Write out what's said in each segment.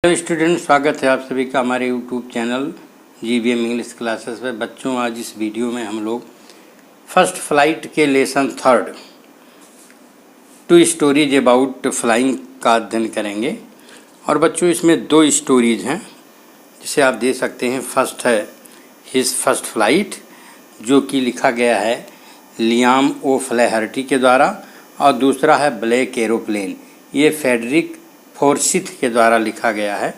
Hello student, स्वागत है आप सभी का हमारे YouTube channel GVM English classes में। बच्चों, आज इस वीडियो में हम लोग फर्स्ट फ्लाइट के लेसन 3 2 स्टोरीज अबाउट फ्लाइंग का अध्ययन करेंगे। और बच्चों, इसमें 2 स्टोरीज हैं जिसे आप देख सकते हैं। फर्स्ट है हिज फर्स्ट फ्लाइट, जो कि लिखा गया है लियाम ओ फ्लैहर्टी के द्वारा, और दूसरा है ब्लैक एरोप्लेन, ये फेडरिक फोर्सिथ के द्वारा लिखा गया है।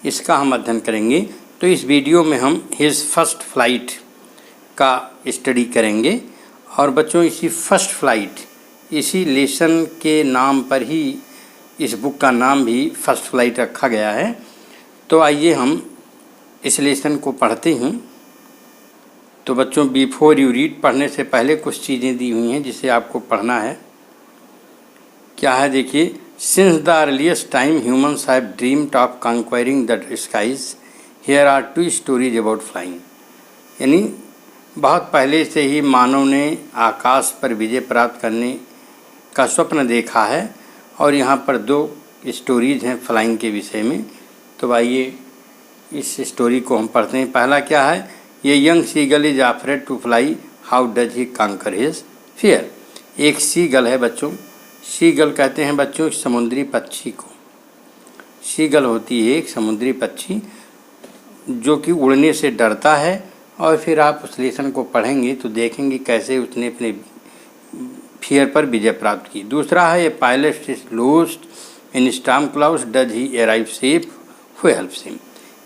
इसका हम अध्ययन करेंगे। तो इस वीडियो में हम हिज फर्स्ट फ्लाइट का स्टडी करेंगे। और बच्चों, इसी फर्स्ट फ्लाइट, इसी लेसन के नाम पर ही इस बुक का नाम भी फर्स्ट फ्लाइट रखा गया है। तो आइए हम इस लेसन को पढ़ते हैं। तो बच्चों, बिफोर यू रीड, पढ़ने से पहले कुछ चीज़ें दी हुई हैं जिसे आपको पढ़ना है। क्या है, देखिए। Since the earliest time, humans have dreamed of conquering the skies. Here are 2 stories about flying. यानी बहुत पहले से ही मानव ने आकाश पर विजय प्राप्त करने का स्वप्न देखा है, और यहाँ पर 2 स्टोरीज हैं फ्लाइंग के विषय में। तो आइए इस स्टोरी को हम पढ़ते हैं। पहला क्या है, ये young seagull is afraid to fly, how does he conquer his fear. एक सीगल है बच्चों। सीगल कहते हैं बच्चों समुद्री पक्षी को। सीगल होती है एक समुद्री पक्षी जो कि उड़ने से डरता है। और फिर आप उस लेसन को पढ़ेंगे तो देखेंगे कैसे उसने अपने फियर पर विजय प्राप्त की। दूसरा है, a pilot is lost in storm clouds, does he arrive safe, who helps him.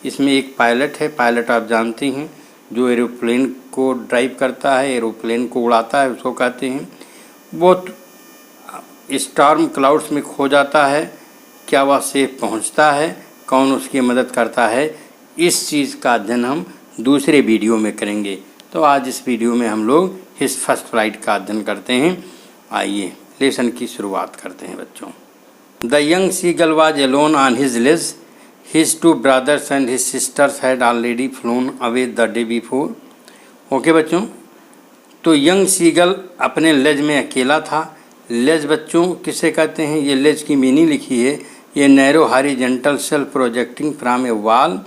इसमें एक पायलट है। पायलट आप जानते हैं, जो एरोप्लेन को ड्राइव करता है, एरोप्लेन को उड़ाता है, उसको कहते हैं। वो स्टॉर्म क्लाउड्स में खो जाता है, क्या वह सेफ पहुंचता है, कौन उसकी मदद करता है, इस चीज़ का अध्ययन हम दूसरे वीडियो में करेंगे। तो आज इस वीडियो में हम लोग हिज फर्स्ट फ्लाइट का अध्ययन करते हैं। आइए लेसन की शुरुआत करते हैं बच्चों। The young seagull was alone on his ledge, his 2 brothers and his sisters had already flown away the day before. Okay बच्चों, तो यंग सीगल अपने लेज में अकेला था। लेज बच्चों किसे कहते हैं, ये लेज की मीनिंग लिखी है, ये narrow horizontal self projecting from A wall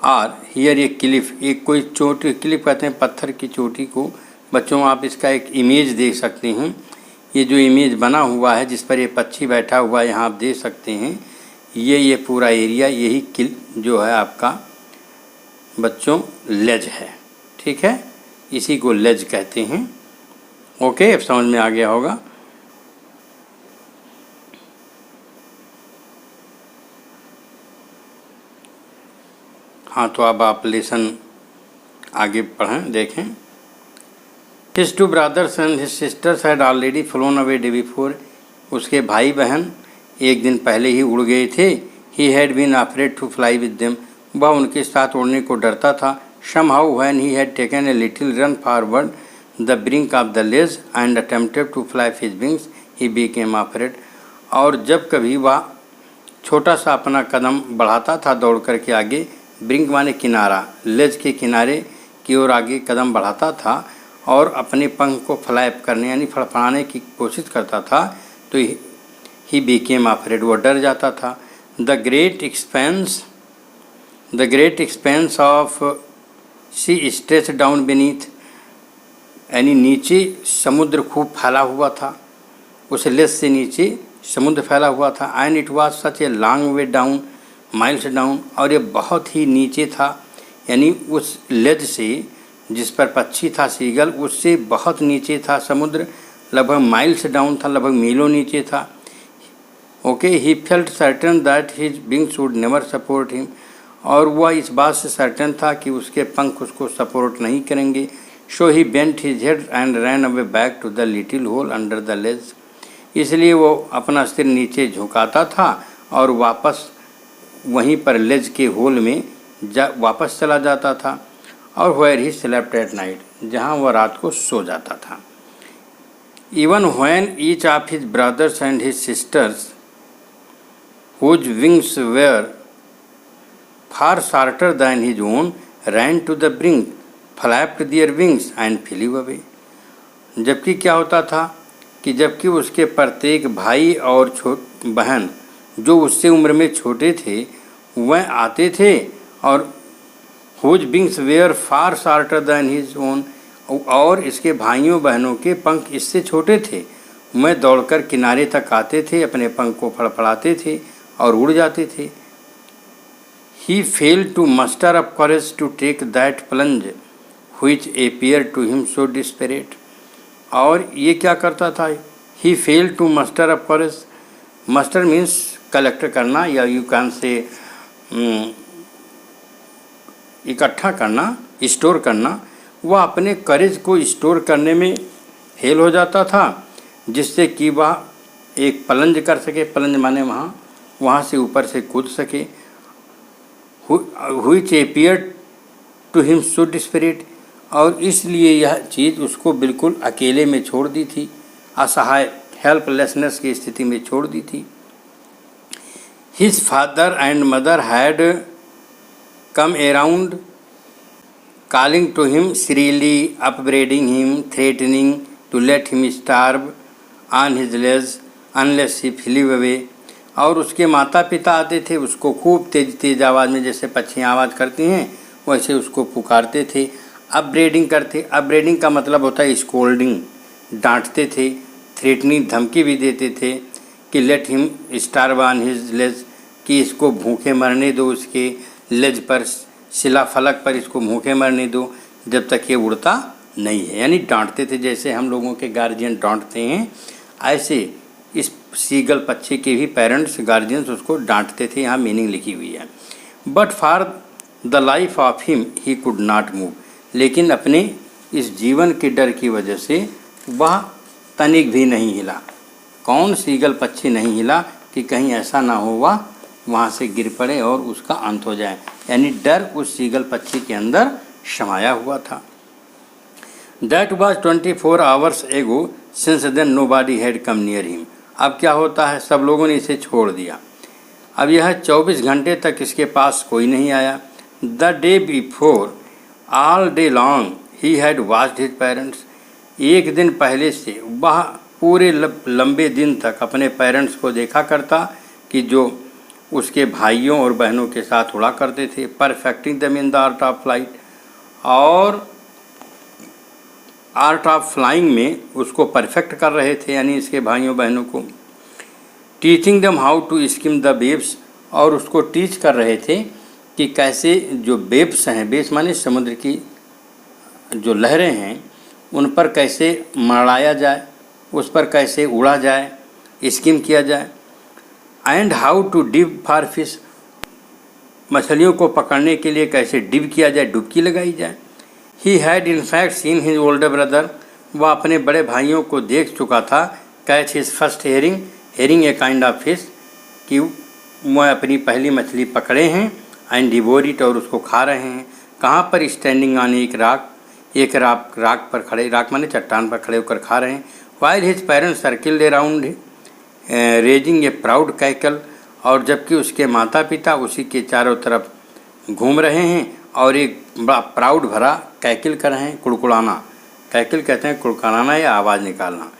और हियर ए क्लिफ, एक कोई चोटी, क्लिफ कहते हैं पत्थर की चोटी को। बच्चों आप इसका एक इमेज देख सकते हैं। ये जो इमेज बना हुआ है जिस पर ये पक्षी बैठा हुआ है, यहाँ आप देख सकते हैं। ये पूरा एरिया, यही जो है आपका बच्चों लेज है। ठीक है, इसी को लेज कहते हैं। ओके, अब समझ में आ गया होगा। हाँ, तो अब आप लेसन आगे पढ़ें, देखें। His 2 brothers and his sisters had already flown away day before, उसके भाई बहन एक दिन पहले ही उड़ गए थे। He had been afraid to fly with them, वह उनके साथ उड़ने को डरता था। Somehow when he had taken a little run forward the brink of the ledge and attempted to fly his wings, he became afraid। और जब कभी वह छोटा सा अपना कदम बढ़ाता था दौड़ करके आगे, ब्रिंक माने किनारा, लेज के किनारे की ओर आगे कदम बढ़ाता था और अपने पंख को फ्लैप करने यानी फड़फड़ाने की कोशिश करता था, तो ही became afraid, वह डर जाता था। The great expanse of sea stretched down beneath, यानी नीचे समुद्र खूब फैला हुआ था, उस लेज से नीचे समुद्र फैला हुआ था। And it was such a long way down, miles down, और ये बहुत ही नीचे था, यानी उस लेज से जिस पर पक्षी था सीगल, उससे बहुत नीचे था समुद्र, लगभग माइल्स डाउन था, लगभग मीलों नीचे था। Okay, he felt certain that his wings would never support him, और वह इस बात से सर्टेन था कि उसके पंख उसको सपोर्ट नहीं करेंगे। So he bent his head and ran away back to the little hole under the ledge। इसलिए वो अपना सिर नीचे झुकाता था और वापस वहीं पर लेज के होल में वापस चला जाता था। और where he slept at night, जहाँ वह रात को सो जाता था। Even when each of his brothers and his sisters, whose wings were far shorter than his own, ran to the brink, flapped their wings and flew away। जबकि क्या होता था कि जबकि उसके प्रत्येक भाई और बहन जो उससे उम्र में छोटे थे वह आते थे और whose wings were far shorter than his own, और इसके भाइयों बहनों के पंख इससे छोटे थे। वह दौड़कर किनारे तक आते थे, अपने पंख को फड़फड़ाते थे और उड़ जाते थे। He failed to muster up courage to take that plunge which appeared to him so desperate. और ये क्या करता था? He failed to muster up courage. Muster means collect करना, या यू कैन से इकट्ठा करना, स्टोर करना। वह अपने करेज को स्टोर करने में फेल हो जाता था, जिससे कि वह एक प्लंज कर सके। प्लंज माने वहाँ से ऊपर से कूद सके। which appeared to him so desperate, और इसलिए यह चीज़ उसको बिल्कुल अकेले में छोड़ दी थी, असहाय हेल्पलेसनेस की स्थिति में छोड़ दी थी। His father and mother had come around, calling to him shrilly, upbraiding him, threatening to let him starve on his legs unless he flew away. और उसके माता पिता आते थे, उसको खूब तेज तेज आवाज़ में, जैसे पक्षियाँ आवाज़ करती हैं वैसे उसको पुकारते थे। अपब्रेडिंग करते, अपब्रेडिंग का मतलब होता है स्कोल्डिंग, डांटते थे। थ्रेटनिंग, धमकी भी देते थे कि let him starve on his legs, कि इसको भूखे मरने दो, उसके लेज पर, शिला फलक पर इसको भूखे मरने दो जब तक ये उड़ता नहीं है। यानी डांटते थे, जैसे हम लोगों के गार्जियन डांटते हैं, ऐसे इस सीगल पक्षी के भी पेरेंट्स, गार्जियंस उसको डांटते थे। यहाँ मीनिंग लिखी हुई है। But for the life of him he could not move, लेकिन अपने इस जीवन के डर की वजह से वह तनिक भी नहीं हिला। कौन? सीगल पक्षी नहीं हिला कि कहीं ऐसा ना हो वह वहाँ से गिर पड़े और उसका अंत हो जाए। यानी डर उस सीगल पक्षी के अंदर समाया हुआ था। That was 24 hours ago, since then nobody had come near him. अब क्या होता है? सब लोगों ने इसे छोड़ दिया। अब यह 24 घंटे तक इसके पास कोई नहीं आया। The day before, all day long, he had watched his parents. एक दिन पहले से वह पूरे लंबे दिन तक अपने पेरेंट्स को देखा करता कि जो उसके भाइयों और बहनों के साथ उड़ा करते थे। Perfecting them in the art of flight, और आर्ट ऑफ फ्लाइंग में उसको परफेक्ट कर रहे थे, यानी इसके भाइयों बहनों को। Teaching them how to skim the waves, और उसको टीच कर रहे थे कि कैसे जो वेव्स हैं, वेव्स माने समुद्र की जो लहरें हैं, उन पर कैसे मड़ाया जाए, उस पर कैसे उड़ा जाए, स्किम किया जाए। And how to dive for fish, मछलियों को पकड़ने के लिए कैसे डिव किया जाए, डुबकी लगाई जाए। He had in fact seen his older brother, वह अपने बड़े भाइयों को देख चुका था। Catch his first herring, herring a kind of fish, कि वह अपनी पहली मछली पकड़े हैं। एंड डिवोर इट, और उसको खा रहे हैं। कहाँ पर? स्टैंडिंग ऑन एक राक, एक राक पर खड़े, राक माने चट्टान पर खड़े होकर खा रहे हैं। While his parents circled around raising ए प्राउड कैकल, और जबकि उसके माता पिता उसी के चारों तरफ घूम रहे हैं और एक बड़ा प्राउड भरा कैकिल कर रहे हैं, कुड़कुड़ाना। कैकिल कहते हैं कुड़कुड़ाना या आवाज़ निकालना।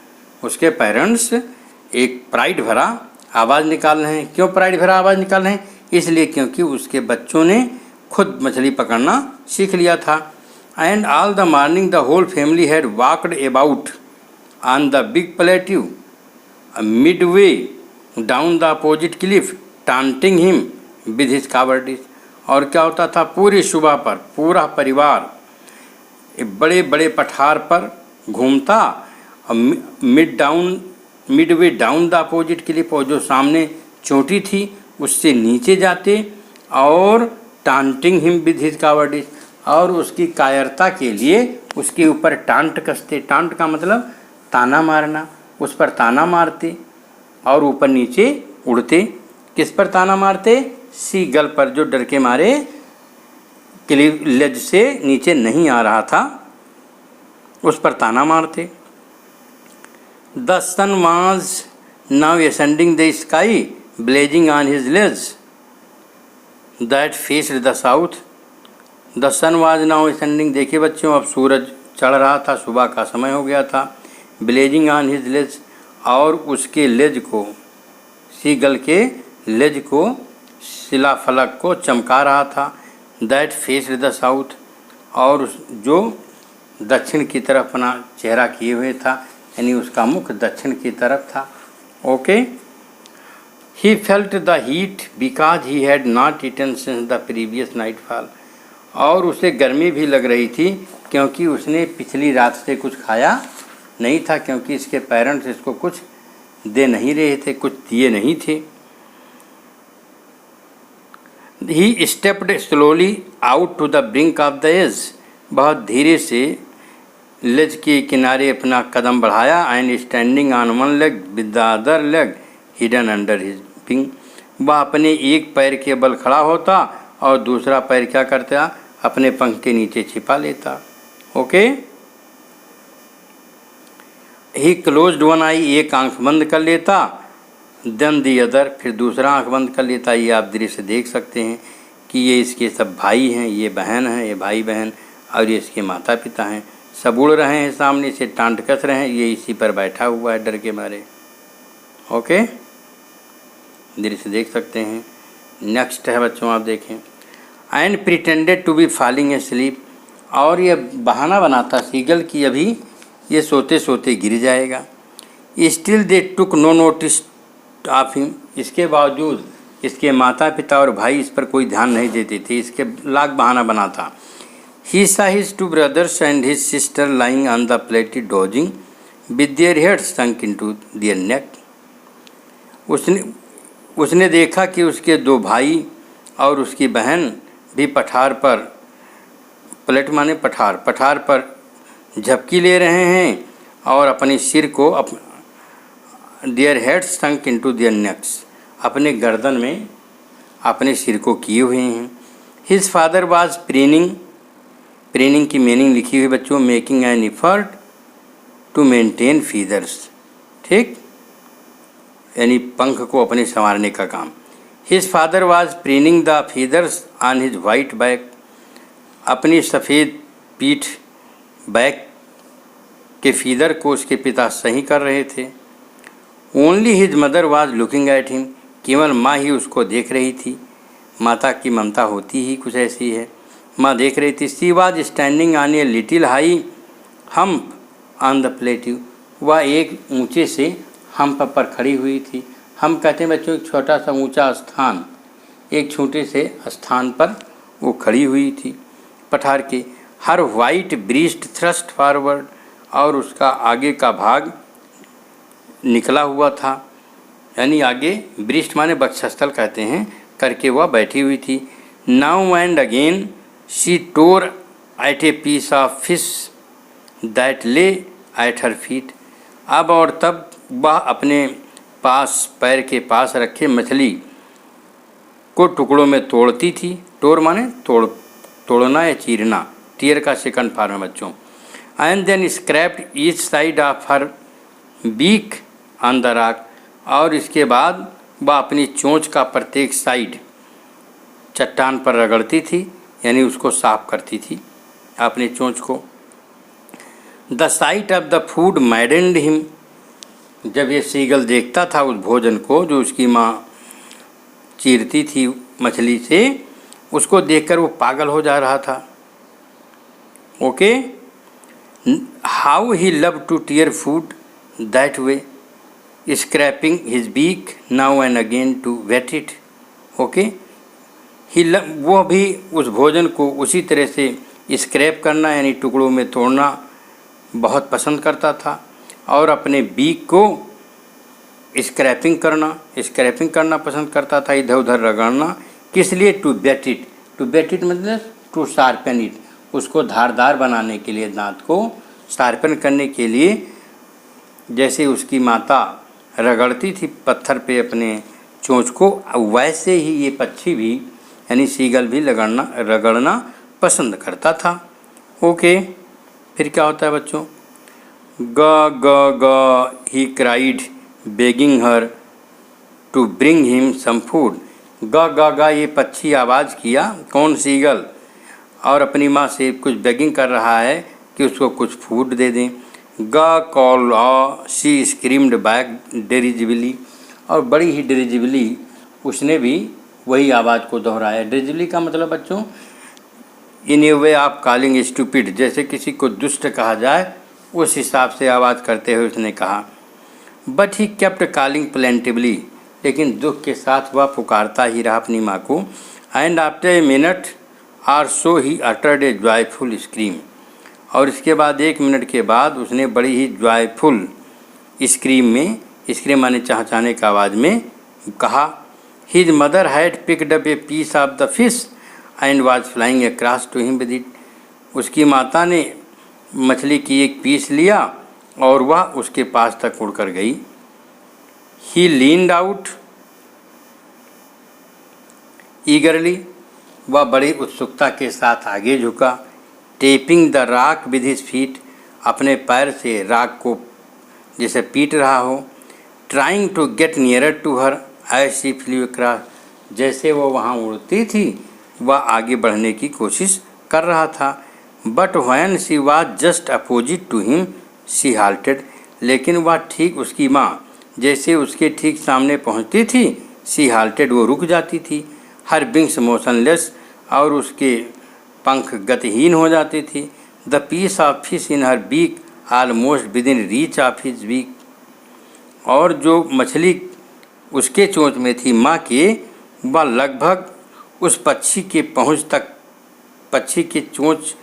उसके पेरेंट्स एक प्राइड भरा आवाज़ निकाल रहे हैं। क्यों प्राइड भरा आवाज़ निकाल रहे हैं? इसलिए क्योंकि उसके बच्चों ने खुद मछली पकड़ना सीख लिया था। And all the morning the whole family had walked about on the big plateau midway down the opposite cliff taunting him with his cowardice. और क्या होता था? पूरी सुबह पर पूरा परिवार बड़े बड़े पठार पर घूमता, Midway down the opposite Cliff, और जो सामने चोटी थी उससे नीचे जाते, और टांटिंग हिम विद हिज कावर्डिस, और उसकी कायरता के लिए उसके ऊपर टांट कसते। टांट का मतलब ताना मारना, उस पर ताना मारते और ऊपर नीचे उड़ते। किस पर ताना मारते? सीगल पर, जो डर के मारे लेज से नीचे नहीं आ रहा था, उस पर ताना मारते। The sun was now ascending the sky blazing on his ledge that faced the south. The sun was now ascending, देखिए बच्चों अब सूरज चढ़ रहा था, सुबह का समय हो गया था। ब्लेजिंग ऑन हिज लेज, और उसके लेज को, सीगल के लेज को, शिलाफलक को चमका रहा था। दैट फेस्ड द साउथ, और जो दक्षिण की तरफ अपना चेहरा किए हुए था, यानी उसका मुख दक्षिण की तरफ था। Okay. He felt the heat because he had not eaten since the previous nightfall, और उसे गर्मी भी लग रही थी क्योंकि उसने पिछली रात से कुछ खाया नहीं था, क्योंकि इसके पेरेंट्स इसको कुछ दे नहीं रहे थे, कुछ दिए नहीं थे। He stepped slowly out to the brink of the edge, बहुत धीरे से लेज के किनारे अपना कदम बढ़ाया। And standing on one leg with the other leg hidden under his wing, वह अपने एक पैर के बल खड़ा होता और दूसरा पैर क्या करता, अपने पंख के नीचे छिपा लेता। ओके। ही क्लोज्ड वन आई, एक आंख बंद कर लेता। देन दी अदर, फिर दूसरा आंख बंद कर लेता। ये आप दृश्य देख सकते हैं कि ये इसके सब भाई हैं, ये बहन हैं, ये भाई बहन, और ये इसके माता पिता हैं। सब उड़ रहे हैं सामने से, टांट कस रहे हैं, ये इसी पर बैठा हुआ है डर के मारे। ओके, दृश्य देख सकते हैं। नेक्स्ट है बच्चों, आप देखें। And pretended to be falling asleep, और ये बहाना बनाता सीगल कि अभी ये सोते सोते गिर जाएगा। Still they took no notice of him, इसके बावजूद इसके माता पिता और भाई इस पर कोई ध्यान नहीं देते थे, इसके लाख बहाना बनाता। He saw his two brothers and his sister lying on the plate dodging with their heads sunk into their neck, उसने देखा कि उसके दो भाई और उसकी बहन भी पठार पर, प्लेट माने पठार, पठार पर झपकी ले रहे हैं और अपने सिर को their heads sunk into their necks, अपने गर्दन में अपने सिर को किए हुए हैं। His father was preening, preening की मीनिंग लिखी हुई बच्चों, making an effort to maintain feathers, ठीक, यानी पंख को अपने संवारने का काम। His father was preening the feathers on his white back, अपनी सफ़ेद पीठ बैक के फीदर को उसके पिता सही कर रहे थे। Only his mother was looking at him, केवल माँ ही उसको देख रही थी। माता की ममता होती ही कुछ ऐसी है, माँ देख रही थी। She was standing on a little high hump on the plateau, वह एक ऊंचे से हम्प पर खड़ी हुई थी। हम कहते हैं बच्चों एक छोटा सा ऊंचा स्थान, एक छोटे से स्थान पर वो खड़ी हुई थी पठार के। हर वाइट ब्रीस्ट थ्रस्ट फॉरवर्ड, और उसका आगे का भाग निकला हुआ था, यानी आगे ब्रीस्ट माने वक्षस्थल कहते हैं, करके वह बैठी हुई थी। Now and again she tore at a piece of fish that lay at her feet, अब और तब वह अपने पास पैर के पास रखे मछली को टुकड़ों में तोड़ती थी। टोर माने तोड़ना या चीरना, टीयर का सेकंड फॉर्म है बच्चों। And then scraped each side of her beak on the rock, और इसके बाद वह अपनी चोंच का प्रत्येक साइड चट्टान पर रगड़ती थी, यानी उसको साफ करती थी अपनी चोंच को। The site of the food मैडेंड him, जब ये सीगल देखता था उस भोजन को जो उसकी माँ चीरती थी मछली से, उसको देखकर वो पागल हो जा रहा था। Okay, how he love to tear food that way, scraping his beak now and again to whet it. Okay, वो भी उस भोजन को उसी तरह से स्क्रैप करना यानी टुकड़ों में तोड़ना बहुत पसंद करता था, और अपने बीक को स्क्रैपिंग करना पसंद करता था, इधर उधर रगड़ना। किस लिए? To whet it, to whet it मतलब टू शार्पन इट, उसको धारदार बनाने के लिए, दांत को शार्पन करने के लिए। जैसे उसकी माता रगड़ती थी पत्थर पे अपने चोंच को, वैसे ही ये पक्षी भी यानी सीगल भी रगड़ना पसंद करता था। ओके, फिर क्या होता है बच्चों? ग ग ग he cried begging her to bring him some food. ग ग ग ये पक्षी आवाज़ किया, कौन? सीगल, और अपनी माँ से कुछ बेगिंग कर रहा है कि उसको कुछ फूड दे दें। ग कॉल शी स्क्रीम्ड बैक डेरिजिबली, और बड़ी ही डेरिजिबली उसने भी वही आवाज़ को दोहराया। ड्रिजली का मतलब बच्चों इन ए वे ऑफ कॉलिंग स्टूपिड, जैसे किसी को दुष्ट कहा जाए उस हिसाब से आवाज़ करते हुए उसने कहा। But he kept calling plaintively, लेकिन दुख के साथ वह पुकारता ही रहा अपनी माँ को। And after a minute or so he uttered a joyful scream, और इसके बाद 1 मिनट के बाद उसने बड़ी ही जॉयफुल स्क्रीम माने चहचहाने की आवाज़ में कहा। His mother had picked up a piece of the fish and was flying across to him with it. उसकी माता ने मछली की एक पीस लिया और वह उसके पास तक उड़कर गई। ही लीन्ड आउट ईगरली, वह बड़ी उत्सुकता के साथ आगे झुका। Tapping the rock with his feet, अपने पैर से रॉक को जैसे पीट रहा हो। Trying to get nearer to her as she flew across, जैसे वो वहाँ उड़ती थी वह आगे बढ़ने की कोशिश कर रहा था। But when she was just opposite to him she halted, लेकिन वह ठीक उसकी माँ जैसे उसके ठीक सामने पहुँचती थी शी हाल्टेड, वो रुक जाती थी। हर विंग्स मोशनलेस, और उसके पंख गतिहीन हो जाती थी। The piece of fish in her beak almost within reach of his beak, और जो मछली उसके चोंच में थी माँ के, वह लगभग उस पक्षी के चोंच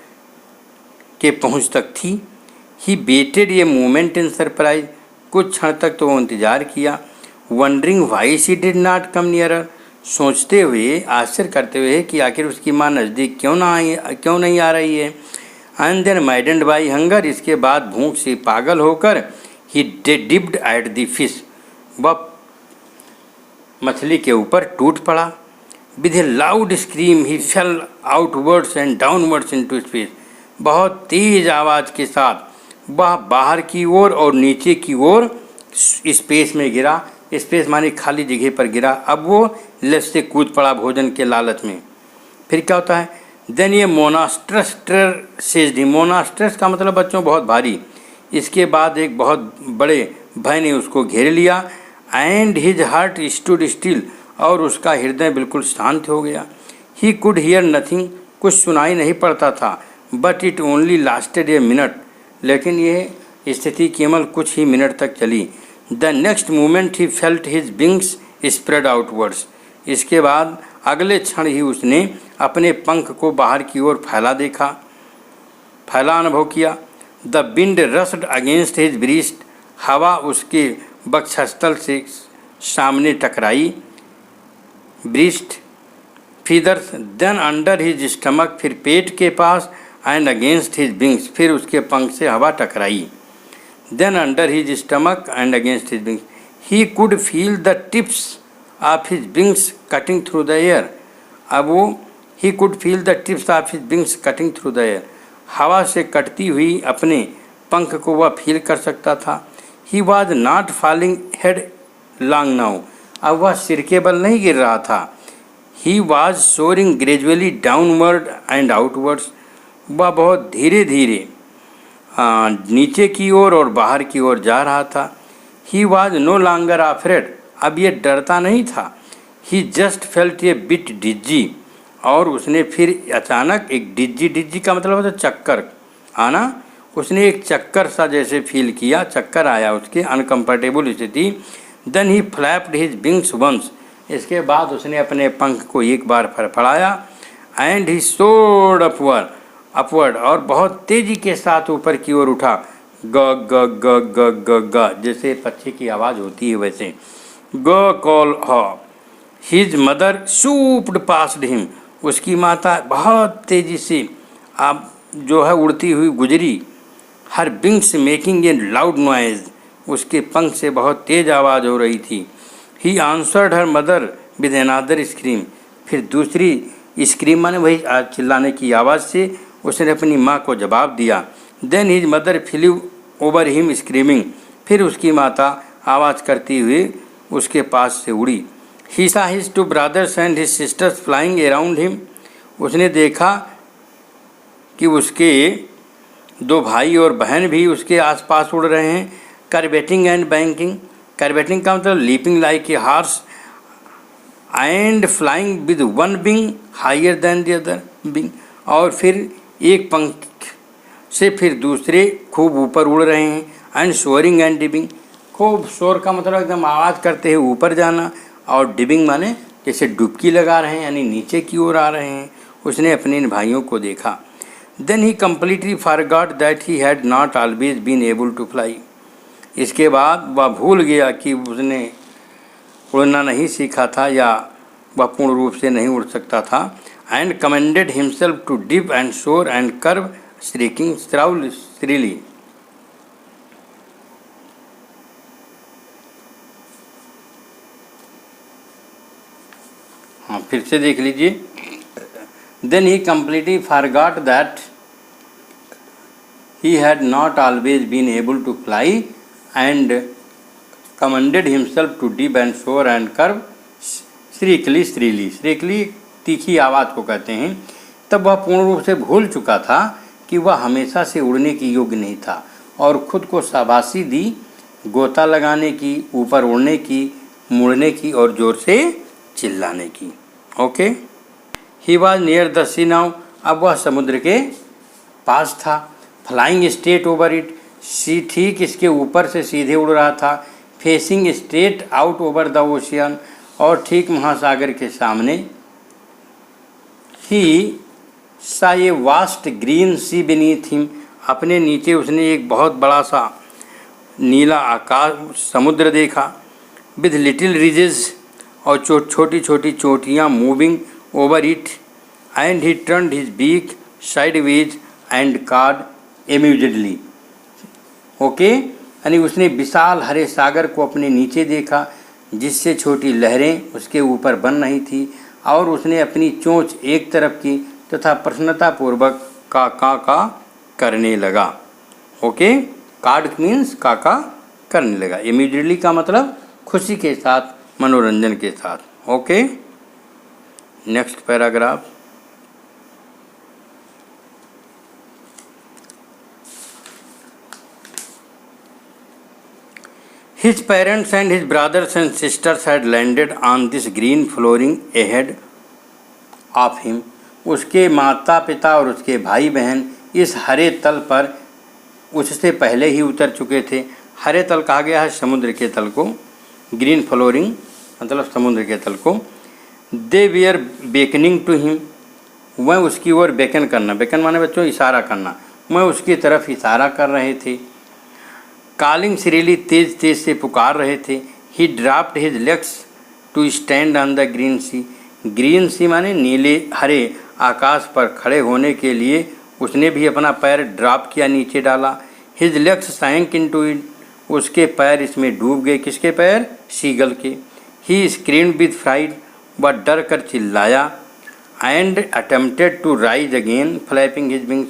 के पहुँच तक थी। He waited a moment in surprise, कुछ क्षण तक तो वो इंतज़ार किया। Wondering why she did not come nearer, सोचते हुए आश्चर्य करते हुए कि आखिर उसकी माँ नज़दीक क्यों नहीं आ रही है। And then maddened by hunger, इसके बाद भूख से पागल होकर ही डिप्ड एट द फिश, वह मछली के ऊपर टूट पड़ा। With a loud scream he fell outwards and downwards into space, बहुत तेज आवाज़ के साथ वह बाहर की ओर और नीचे की ओर स्पेस में गिरा। स्पेस माने खाली जगह पर गिरा। अब वो लिफ्ट से कूद पड़ा भोजन के लालच में। फिर क्या होता है, देन ये मोनास्ट्रस सेज्ड हिम, मोनास्ट्रस का मतलब बच्चों बहुत भारी। इसके बाद एक बहुत बड़े भय ने उसको घेर लिया। And his heart stood still, और उसका हृदय बिल्कुल शांत हो गया। ही कुड हियर नथिंग, कुछ सुनाई नहीं पड़ता था। But it only lasted a minute, लेकिन यह स्थिति केवल कुछ ही मिनट तक चली। The next moment he felt his wings spread outwards, इसके बाद अगले क्षण ही उसने अपने पंख को बाहर की ओर फैला अनुभव किया। The wind rushed against his breast, हवा उसके वक्षस्थल से सामने टकराई। Breast feathers, then under his stomach, फिर पेट के पास। एंड अगेंस्ट हिज विंग्स, फिर उसके पंख से हवा टकराई। Then under his stomach and against his wings, he could feel the tips of his wings cutting through the air. अब वो he could feel the tips of his wings cutting through the air, हवा से कटती हुई अपने पंख को वह फील कर सकता था। He was not falling headlong now, अब वह सिर के बल नहीं गिर रहा था। He was soaring gradually downward and outwards, वह बहुत धीरे धीरे नीचे की ओर और बाहर की ओर जा रहा था। He was no longer afraid, अब ये डरता नहीं था। He just felt a bit dizzy, और उसने फिर अचानक एक डिज्जी का मतलब होता है चक्कर आना, उसने एक चक्कर सा जैसे फील किया, चक्कर आया उसके, अनकम्फर्टेबल स्थिति। Then he flapped his wings once, इसके बाद उसने अपने पंख को एक बार फड़फड़ाया। एंड ही सोर्ड अपवर्ड, और बहुत तेज़ी के साथ ऊपर की ओर उठा। ग ग ग ग ग ग, जैसे पक्षी की आवाज़ होती है वैसे। ग कॉल ह। हिज मदर सूप्ड पास्ड हिम, उसकी माता बहुत तेज़ी से अब जो है उड़ती हुई गुजरी। हर wings making a loud noise, उसके पंख से बहुत तेज़ आवाज़ हो रही थी। He answered her mother with another scream, फिर दूसरी स्क्रीम माने वही चिल्लाने की आवाज़ से उसने अपनी माँ को जवाब दिया। Then his mother flew over him screaming, फिर उसकी माता आवाज़ करती हुई उसके पास से उड़ी। He saw his two brothers and his sisters flying around him, उसने देखा कि उसके 2 भाई और बहन भी उसके आसपास उड़ रहे हैं। करवेटिंग एंड बैंकिंग, करवेटिंग का मतलब leaping like a horse, and flying with one wing higher than the other wing, और फिर एक पंख से फिर दूसरे खूब ऊपर उड़ रहे हैं। एंड सोअरिंग एंड डिबिंग, खूब शोर का मतलब एकदम आवाज़ करते हुए ऊपर जाना, और डिबिंग माने जैसे डुबकी लगा रहे हैं यानी नीचे की ओर आ रहे हैं। उसने अपने इन भाइयों को देखा। Then he completely forgot that he had not always been able to fly, इसके बाद वह भूल गया कि उसने उड़ना नहीं सीखा था या वह पूर्ण रूप से नहीं उड़ सकता था। And commanded himself to dip and soar and curve streaking shrilly. हाँ, फिर से देख लीजिए। Then he completely forgot that he had not always been able to fly and commanded himself to dip and soar and curve श्रीकली श्रीली। श्रीकली तीखी आवाज़ को कहते हैं। तब वह पूर्ण रूप से भूल चुका था कि वह हमेशा से उड़ने की योग्य नहीं था, और खुद को शाबाशी दी गोता लगाने की, ऊपर उड़ने की, मुड़ने की और ज़ोर से चिल्लाने की। Okay, he was near the sea now, अब वह समुद्र के पास था। फ्लाइंग स्ट्रेट ओवर इट, सी ठीक इसके ऊपर से सीधे उड़ रहा था। Facing straight out over the ocean, और ठीक महासागर के सामने। He saw the vast green sea beneath him, अपने नीचे उसने एक बहुत बड़ा सा नीला आकाश समुद्र देखा। विद लिटिल रिजेस, और छोटी छोटी चोटियाँ moving over it. And he turned his beak sideways and cawed amusedly. Okay, यानी उसने विशाल हरे सागर को अपने नीचे देखा, जिससे छोटी लहरें उसके ऊपर बन रही थी, और उसने अपनी चोंच एक तरफ की तथा प्रसन्नतापूर्वक का करने लगा। ओके, कार्ड मीन्स का करने लगा। इमीडिएटली का मतलब खुशी के साथ, मनोरंजन के साथ। Okay, next paragraph. His parents and his brothers and sisters had landed on this green flooring ahead of him. उसके माता पिता और उसके भाई बहन इस हरे तल पर उससे पहले ही उतर चुके थे। हरे तल कहा गया है समुद्र के तल को, ग्रीन फ्लोरिंग मतलब समुद्र के तल को। दे वीयर बेकनिंग टू हिम, वह उसकी ओर बेकन करना, बेकन माने बच्चों इशारा करना, वह उसकी तरफ इशारा कर रहे थे। कॉलिंग श्रीली, तेज तेज से पुकार रहे थे। He dropped his legs to stand on the green sea, green sea माने नीले हरे आकाश पर खड़े होने के लिए उसने भी अपना पैर ड्रॉप किया, नीचे डाला। हिज लेग्स सैंक इनटू इट, उसके पैर इसमें डूब गए। किसके पैर? सीगल के। ही स्क्रीम्ड विद फ्राइट, वह डर कर चिल्लाया। And attempted to rise again flapping his wings,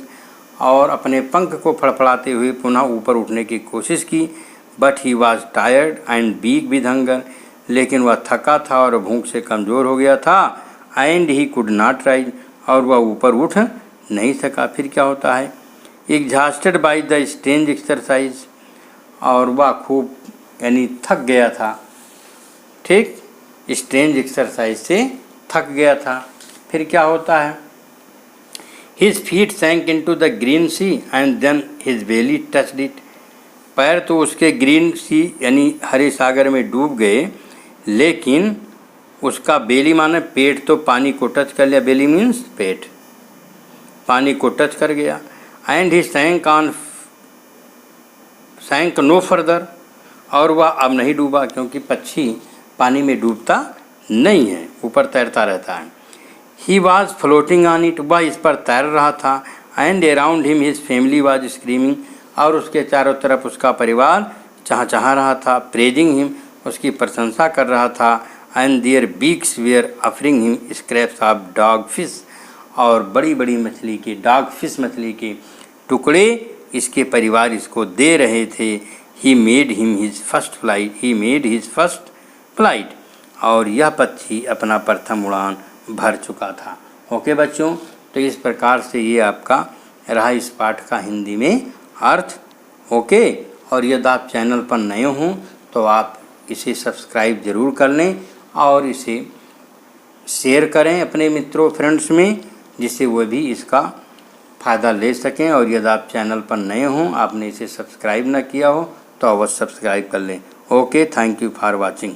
और अपने पंख को फड़फड़ाते हुए पुनः ऊपर उठने की कोशिश की। But he was tired and weak with hunger, लेकिन वह थका था और भूख से कमज़ोर हो गया था। And he could not rise, और वह ऊपर उठ नहीं सका। फिर क्या होता है? Exhausted by the strange exercise, और वह खूब यानी थक गया था। ठीक, स्ट्रेंज एक्सरसाइज से थक गया था। फिर क्या होता है? His feet sank into the green sea and then his belly touched it. पैर तो उसके ग्रीन सी यानी हरे सागर में डूब गए, लेकिन उसका बेली माने पेट तो पानी को टच कर लिया। बेली मीन्स पेट, पानी को टच कर गया। एंड ही सैंक नो फर्दर, और वह अब नहीं डूबा, क्योंकि पक्षी पानी में डूबता नहीं है, ऊपर तैरता रहता है। He was floating on it, वह इस पर तैर रहा था। And around him his family was screaming, और उसके चारों तरफ उसका परिवार चहचहा रहा था। प्रेजिंग हिम, उसकी प्रशंसा कर रहा था। And their beaks were offering him scraps of dogfish, और बड़ी बड़ी मछली के, डॉग फिश मछली के टुकड़े इसके परिवार इसको दे रहे थे। He made him his first flight, he made his first flight, और यह पक्षी अपना प्रथम उड़ान भर चुका था। ओके बच्चों, तो इस प्रकार से ये आपका रहा इस पाठ का हिंदी में अर्थ। ओके, और यदि आप चैनल पर नए हों तो आप इसे सब्सक्राइब ज़रूर कर लें और इसे शेयर करें अपने मित्रों फ्रेंड्स में, जिससे वो भी इसका फ़ायदा ले सकें। और यदि आप चैनल पर नए हों, आपने इसे सब्सक्राइब ना किया हो तो अवश्य सब्सक्राइब कर लें। Okay, thank you for watching.